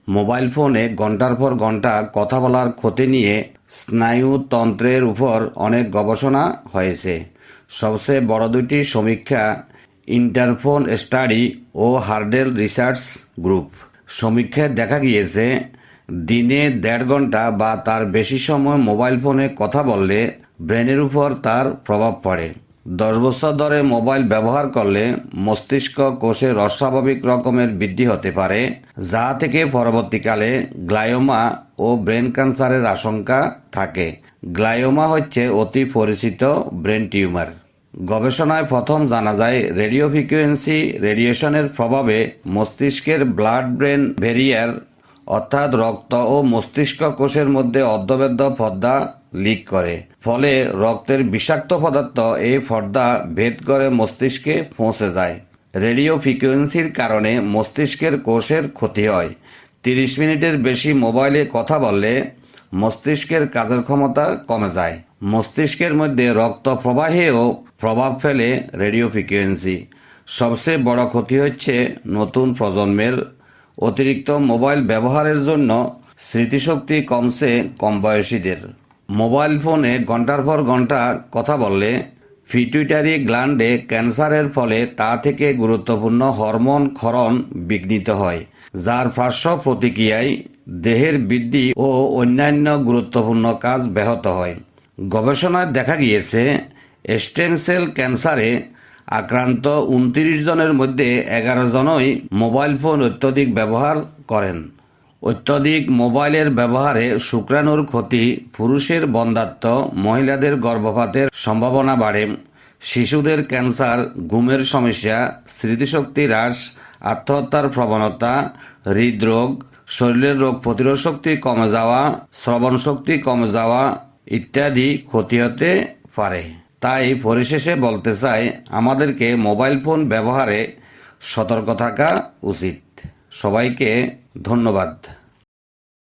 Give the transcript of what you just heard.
Mobile ফোনে ঘন্টার পর ঘন্টা কথা বলার ক্ষতি নিয়ে স্নায়ুতন্ত্রের উপর অনেক গবেষণা হয়েছে। সবচেয়ে বড় দুটি সমীক্ষা ইন্টারফোন স্টাডি ও হার্ডেল রিসার্চ গ্রুপ। সমীক্ষায় দেখা গিয়েছে দিনে 1.5 ঘন্টা বা তার বেশি সময় মোবাইল ফোনে কথা বললে ব্রেনের উপর তার প্রভাব পড়ে। 10 বছর ধরে মোবাইল ব্যবহার করলে মস্তিষ্ক কোষের অস্বাভাবিক রকমের বৃদ্ধি হতে পারে, যা থেকে পরবর্তীকালে গ্লায়োমা ও ব্রেন ক্যান্সারের আশঙ্কা থাকে। গ্লায়োমা হচ্ছে অতি পরিচিত ব্রেন টিউমার। গবেষণায় প্রথম জানা যায় রেডিও ফ্রিকোয়েন্সি রেডিয়েশনের প্রভাবে মস্তিষ্কের ব্লাড ব্রেন ব্যারিয়ার অর্থাৎ রক্ত ও মস্তিষ্ক কোষের মধ্যে অর্ধবেদ্য পর্দা লিক করে। ফলে রক্তের বিষাক্ত পদার্থ এই পর্দা ভেদ করে মস্তিষ্কে পৌঁছে যায়। রেডিও ফ্রিকোয়েন্সির কারণে মস্তিষ্কের কোষের ক্ষতি হয়। 30 মিনিটের বেশি মোবাইলে কথা বললে মস্তিষ্কের কাজের ক্ষমতা কমে যায়। মস্তিষ্কের মধ্যে রক্ত প্রবাহেও প্রভাব ফেলে রেডিও ফ্রিকোয়েন্সি। সবচেয়ে বড় ক্ষতি হচ্ছে নতুন প্রজন্মের অতিরিক্ত মোবাইল ব্যবহারের জন্য স্মৃতিশক্তি কমছে কম বয়সীদের। মোবাইল ফোনে ঘন্টার পর ঘন্টা কথা বললে পিটুইটারি গ্ল্যান্ডে ক্যান্সারের ফলে তা থেকে গুরুত্বপূর্ণ হরমোন ক্ষরণ বিঘ্নিত হয়, যার পার্শ্ব প্রতিক্রিয়ায় দেহের বৃদ্ধি ও অন্যান্য গুরুত্বপূর্ণ কাজ ব্যাহত হয়। গবেষণায় দেখা গিয়েছে স্টেম সেল ক্যান্সারে আক্রান্ত 29 জনের মধ্যে 11 জনই মোবাইল ফোন অত্যধিক ব্যবহার করেন। অত্যধিক মোবাইলের ব্যবহারে শুক্রাণুর ক্ষতি, পুরুষের বন্ধ্যাত্ব, মহিলাদের গর্ভপাতের সম্ভাবনা বাড়ে, শিশুদের ক্যান্সার, ঘুমের সমস্যা, স্মৃতিশক্তি হ্রাস, আত্মহত্যার প্রবণতা, হৃদরোগ, শরীরের রোগ প্রতিরোধ শক্তি কমে যাওয়া, শ্রবণ শক্তি কমে যাওয়া ইত্যাদি ক্ষতি হতে পারে। তাই পরিশেষে বলতে চাই, আমাদেরকে মোবাইল ফোন ব্যবহারে সতর্ক থাকা উচিত। সবাইকে ধন্যবাদ।